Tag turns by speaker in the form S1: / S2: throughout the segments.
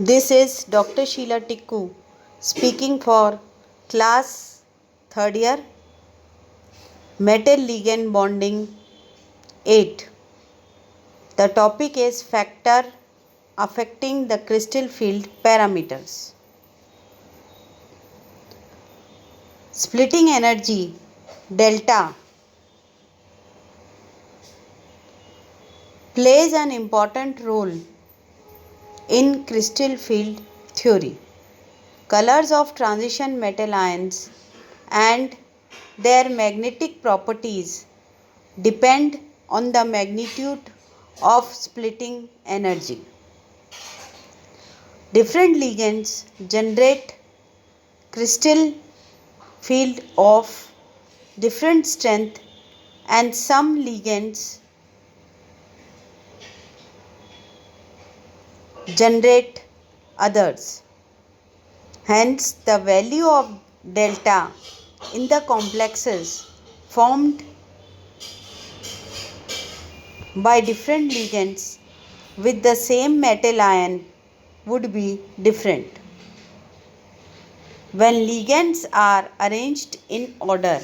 S1: This is Dr. Sheila Tikku speaking for class 3rd year Metal Ligand Bonding 8. The topic is factor affecting the crystal field parameters. Splitting energy delta plays an important role in crystal field theory. Colors of transition metal ions and their magnetic properties depend on the magnitude of splitting energy. Different ligands generate crystal field of different strength, and some ligands generate others. Hence, the value of delta in the complexes formed by different ligands with the same metal ion would be different. When ligands are arranged in order,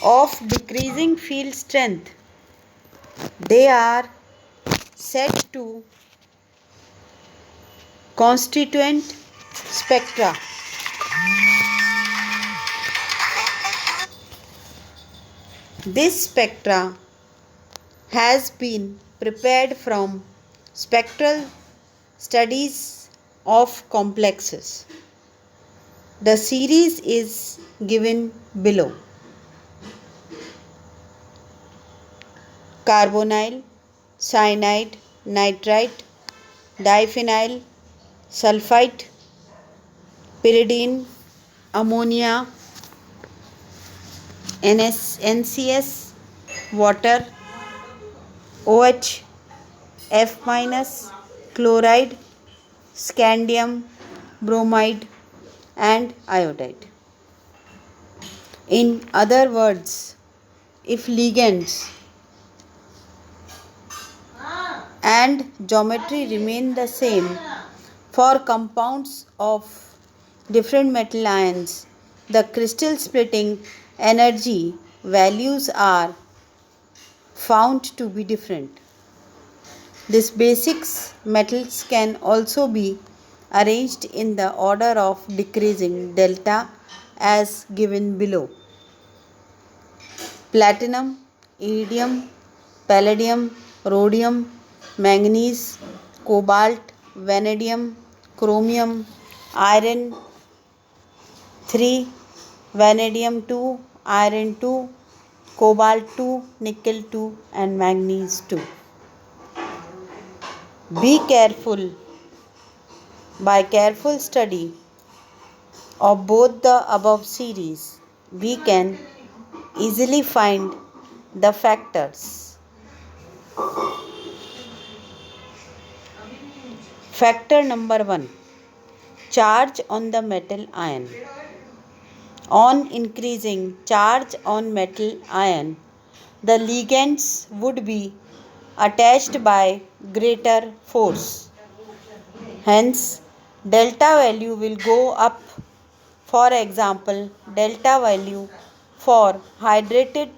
S1: of decreasing field strength, they are said to constituent spectra. This spectra has been prepared from spectral studies of complexes. The series is given below. Carbonyl, cyanide, nitrite, diphenyl, sulfite, pyridine, ammonia, NCS, water, OH, F minus, chloride, scandium, bromide, and iodide. In other words, if ligands and geometry remain the same for compounds of different metal ions, the crystal splitting energy values are found to be different. These basic metals can also be arranged in the order of decreasing delta as given below. Platinum, iridium, palladium, rhodium, manganese, cobalt, vanadium, chromium, iron 3, vanadium 2, iron 2, cobalt 2, nickel 2, and manganese 2. Be careful. By careful study of both the above series, we can easily find the factors. Factor number 1. Charge on the metal ion. On increasing charge on metal ion, the ligands would be attached by greater force. Hence, delta value will go up. For example, delta value for hydrated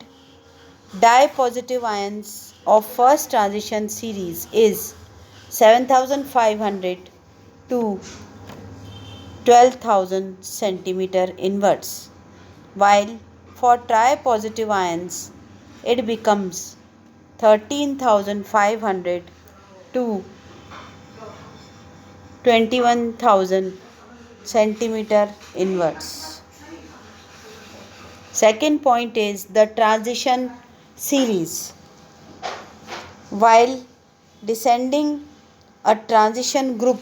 S1: di-positive ions of first transition series is 7500 to 12,000 centimeter inverse, while for tri-positive ions it becomes 13,500 to 21,000 centimeter inverse. Second point is the transition series. While descending a transition group,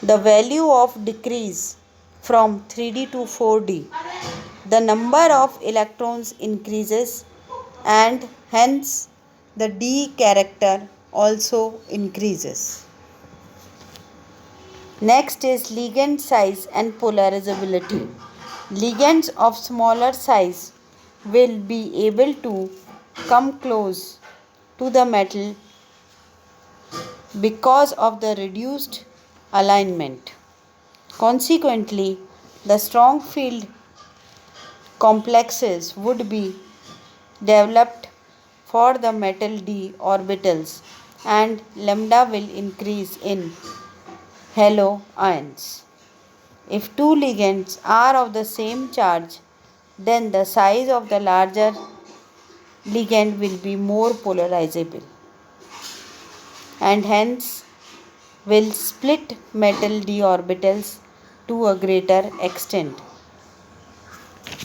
S1: the value of decrease from 3D to 4D the number of electrons increases and hence the d character also increases. Next is ligand size and polarizability. Ligands of smaller size will be able to come close to the metal because of the reduced alignment. Consequently, the strong field complexes would be developed for the metal d orbitals and lambda will increase in halo ions. If two ligands are of the same charge, then the size of the larger ligand will be more polarizable and hence will split metal d orbitals to a greater extent.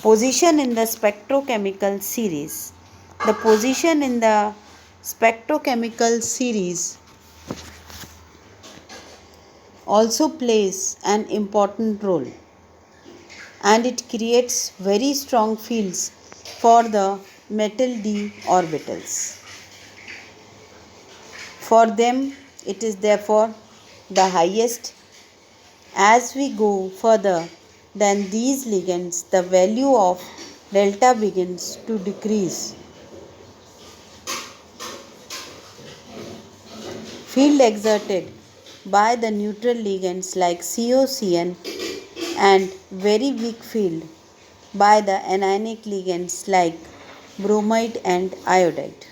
S1: Position in the spectrochemical series. The position in the spectrochemical series also plays an important role and it creates very strong fields for the metal d orbitals. For them, it is therefore the highest. As we go further than these ligands, the value of delta begins to decrease. Field exerted by the neutral ligands like COCN and very weak field by the anionic ligands like bromide and iodide.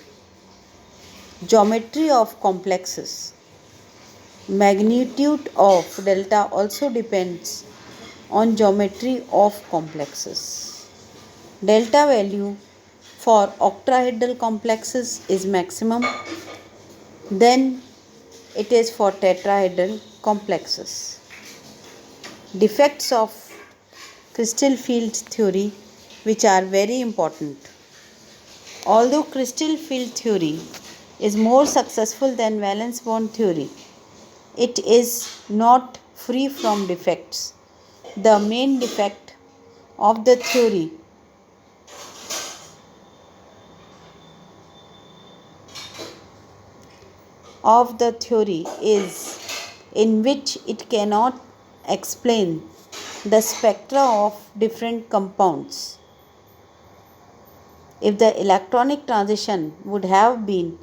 S1: Geometry of complexes. Magnitude of delta also depends on geometry of complexes. Delta value for octahedral complexes is maximum, then it is for tetrahedral complexes. Defects of crystal field theory which are very important. Although crystal field theory is more successful than valence bond theory, it is not free from defects. The main defect of the theory is in which it cannot explain the spectra of different compounds. If the electronic transition would have been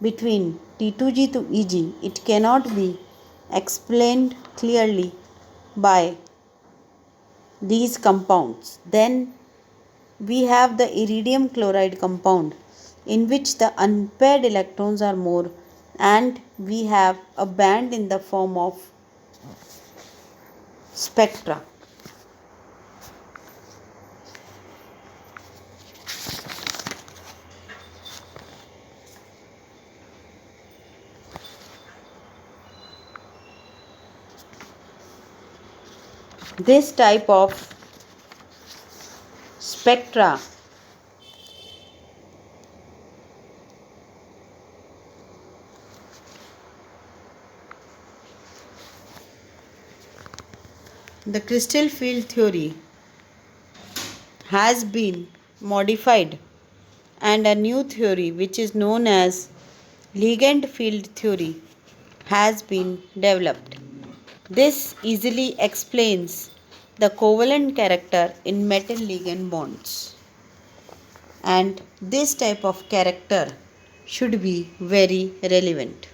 S1: between T2G to Eg, it cannot be explained clearly by these compounds. Then we have the iridium chloride compound in which the unpaired electrons are more and we have a band in the form of spectra. This type of spectra the crystal field theory has been modified and a new theory which is known as ligand field theory has been developed. This easily explains the covalent character in metal ligand bonds, and this type of character should be very relevant.